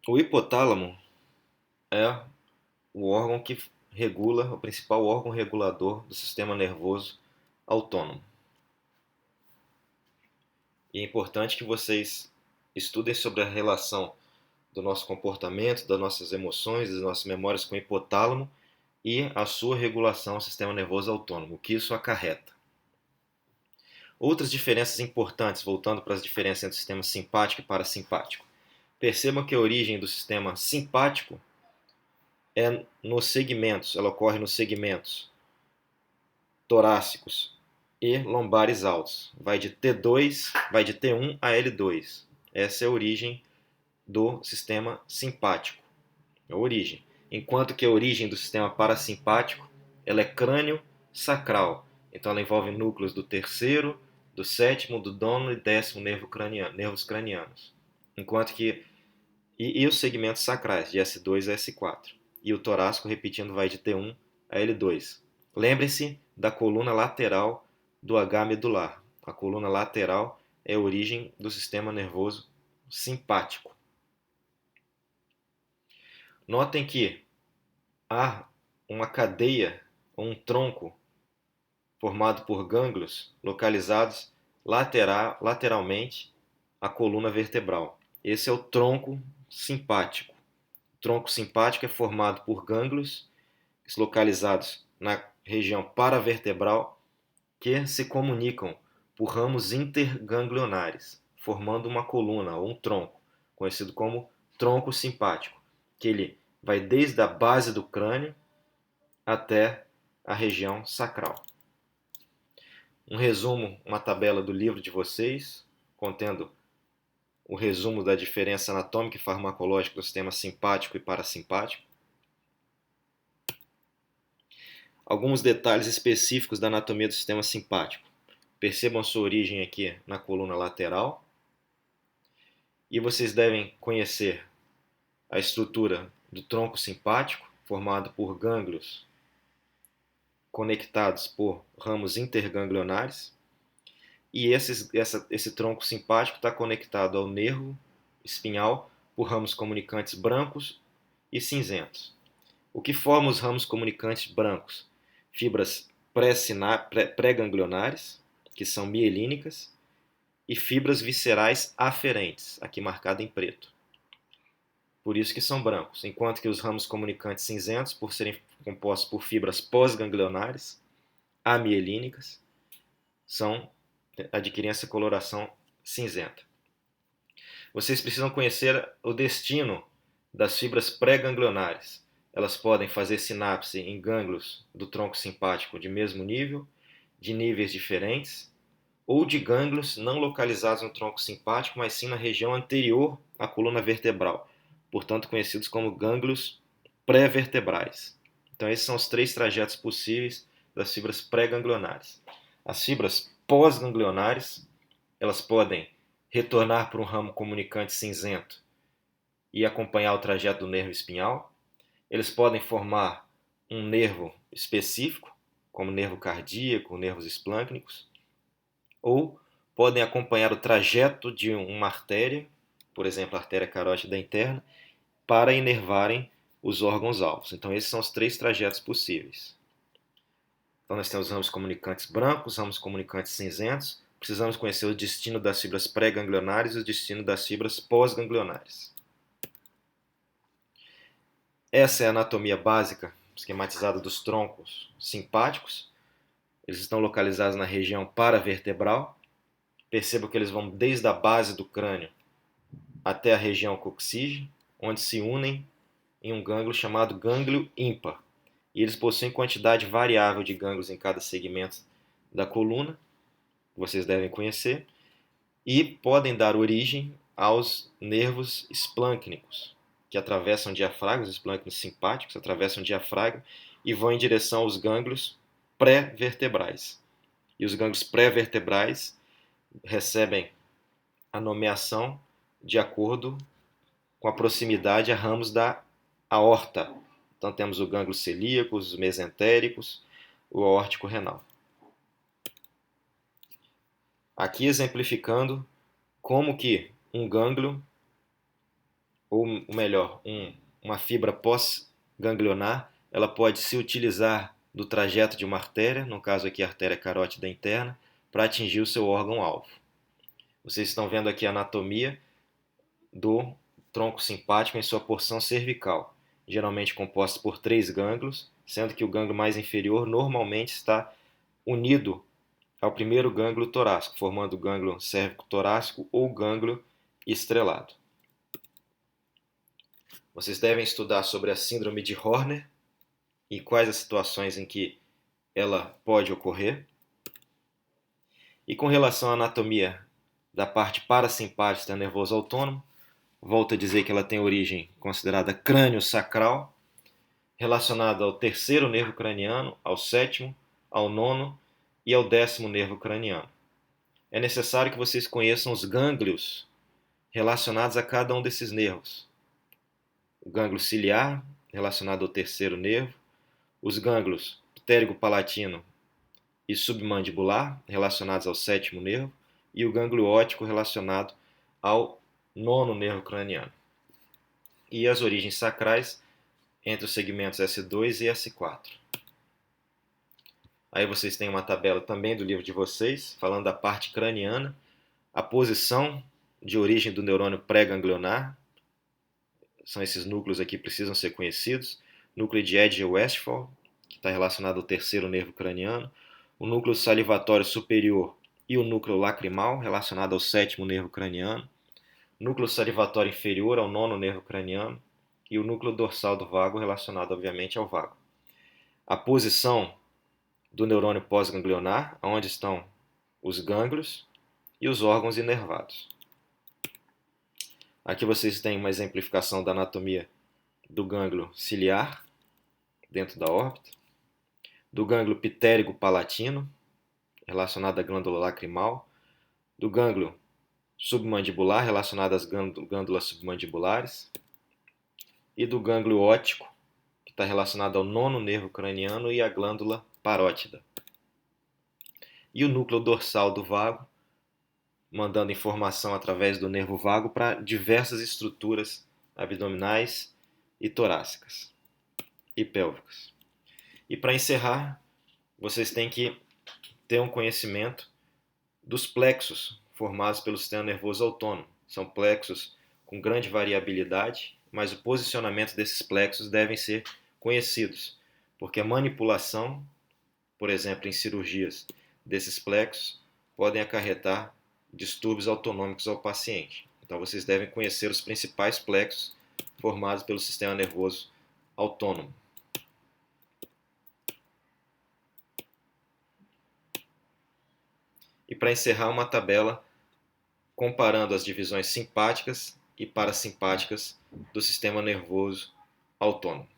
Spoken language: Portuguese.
O hipotálamo é o órgão que regula, o principal órgão regulador do sistema nervoso autônomo. E é importante que vocês estudem sobre a relação do nosso comportamento, das nossas emoções, das nossas memórias com o hipotálamo e a sua regulação ao sistema nervoso autônomo, o que isso acarreta. Outras diferenças importantes, voltando para as diferenças entre o sistema simpático e parasimpático. Percebam que a origem do sistema simpático é nos segmentos, ela ocorre nos segmentos torácicos e lombares altos. Vai de T2, vai de T1 a L2. Essa é a origem do sistema simpático. A origem. Enquanto que a origem do sistema parasimpático, ela é crânio-sacral. Então ela envolve núcleos do terceiro, do sétimo, do nono e décimo nervos cranianos. Enquanto que e os segmentos sacrais, de S2 a S4. E o torácico, repetindo, vai de T1 a L2. Lembre-se da coluna lateral do H medular. A coluna lateral é a origem do sistema nervoso simpático. Notem que há uma cadeia ou um tronco formado por gânglios localizados lateralmente à coluna vertebral. Esse é o tronco simpático. O tronco simpático é formado por gânglios localizados na região paravertebral que se comunicam por ramos interganglionares, formando uma coluna ou um tronco, conhecido como tronco simpático, que ele vai desde a base do crânio até a região sacral. Um resumo, uma tabela do livro de vocês, contendo o resumo da diferença anatômica e farmacológica do sistema simpático e parasimpático. Alguns detalhes específicos da anatomia do sistema simpático. Percebam a sua origem aqui na coluna lateral. E vocês devem conhecer a estrutura do tronco simpático, formado por gânglios conectados por ramos interganglionares. E esse tronco simpático está conectado ao nervo espinhal por ramos comunicantes brancos e cinzentos. O que forma os ramos comunicantes brancos? Fibras pré-ganglionares, que são mielínicas, e fibras viscerais aferentes, aqui marcada em preto. Por isso que são brancos, enquanto que os ramos comunicantes cinzentos, por serem compostos por fibras pós-ganglionares, amielínicas, adquirem essa coloração cinzenta. Vocês precisam conhecer o destino das fibras pré-ganglionares. Elas podem fazer sinapse em gânglios do tronco simpático de mesmo nível, de níveis diferentes, ou de gânglios não localizados no tronco simpático, mas sim na região anterior à coluna vertebral, portanto conhecidos como gânglios pré-vertebrais. Então esses são os três trajetos possíveis das fibras pré-ganglionares. As fibras pós-ganglionares, elas podem retornar para um ramo comunicante cinzento e acompanhar o trajeto do nervo espinhal. Eles podem formar um nervo específico, como nervo cardíaco, nervos esplâncnicos, ou podem acompanhar o trajeto de uma artéria, por exemplo, a artéria carótida interna, para inervarem os órgãos-alvos. Então, esses são os três trajetos possíveis. Então, nós temos ramos comunicantes brancos, ramos comunicantes cinzentos. Precisamos conhecer o destino das fibras pré-ganglionares e o destino das fibras pós-ganglionares. Essa é a anatomia básica, esquematizada dos troncos simpáticos. Eles estão localizados na região paravertebral. Perceba que eles vão desde a base do crânio até a região coxígea, onde se unem em um gânglio chamado gânglio ímpar. E eles possuem quantidade variável de gânglios em cada segmento da coluna, que vocês devem conhecer, e podem dar origem aos nervos esplâncnicos, que atravessam o diafragma, os esplâncnicos simpáticos atravessam o diafragma e vão em direção aos gânglios pré-vertebrais. E os gânglios pré-vertebrais recebem a nomeação de acordo com a proximidade a ramos da aorta. Então temos o gânglio celíaco, os mesentéricos, o aórtico renal. Aqui exemplificando como que um gânglio ou melhor, uma fibra pós-ganglionar, ela pode se utilizar do trajeto de uma artéria, no caso aqui a artéria carótida interna, para atingir o seu órgão-alvo. Vocês estão vendo aqui a anatomia do tronco simpático em sua porção cervical, geralmente composta por 3 gânglios, sendo que o gânglio mais inferior normalmente está unido ao primeiro gânglio torácico, formando o gânglio cérvico-torácico ou gânglio estrelado. Vocês devem estudar sobre a síndrome de Horner e quais as situações em que ela pode ocorrer. E com relação à anatomia da parte parasimpática do nervoso autônomo, volto a dizer que ela tem origem considerada crânio-sacral, relacionada ao terceiro nervo craniano, ao sétimo, ao nono e ao 10º nervo craniano. É necessário que vocês conheçam os gânglios relacionados a cada um desses nervos. O gânglio ciliar, relacionado ao terceiro nervo, os gânglios ptérigo-palatino e submandibular, relacionados ao 7º nervo, e o gânglio óptico, relacionado ao 9º nervo craniano. E as origens sacrais entre os segmentos S2 e S4. Aí vocês têm uma tabela também do livro de vocês, falando da parte craniana, a posição de origem do neurônio pré-ganglionar, são esses núcleos aqui que precisam ser conhecidos, núcleo de Edge-Westphal, que está relacionado ao terceiro nervo craniano, o núcleo salivatório superior e o núcleo lacrimal, relacionado ao 7º nervo craniano, núcleo salivatório inferior ao 9º nervo craniano e o núcleo dorsal do vago, relacionado obviamente ao vago. A posição do neurônio pós-ganglionar, onde estão os gânglios e os órgãos inervados. Aqui vocês têm uma exemplificação da anatomia do gânglio ciliar, dentro da órbita, do gânglio ptérigo-palatino, relacionado à glândula lacrimal, do gânglio submandibular, relacionado às glândulas submandibulares, e do gânglio óptico, que está relacionado ao 9º nervo craniano e à glândula parótida. E o núcleo dorsal do vago, mandando informação através do nervo vago para diversas estruturas abdominais e torácicas e pélvicas. E para encerrar, vocês têm que ter um conhecimento dos plexos formados pelo sistema nervoso autônomo. São plexos com grande variabilidade, mas o posicionamento desses plexos devem ser conhecidos, porque a manipulação, por exemplo, em cirurgias desses plexos, podem acarretar distúrbios autonômicos ao paciente. Então vocês devem conhecer os principais plexos formados pelo sistema nervoso autônomo. E para encerrar, uma tabela comparando as divisões simpáticas e parasimpáticas do sistema nervoso autônomo.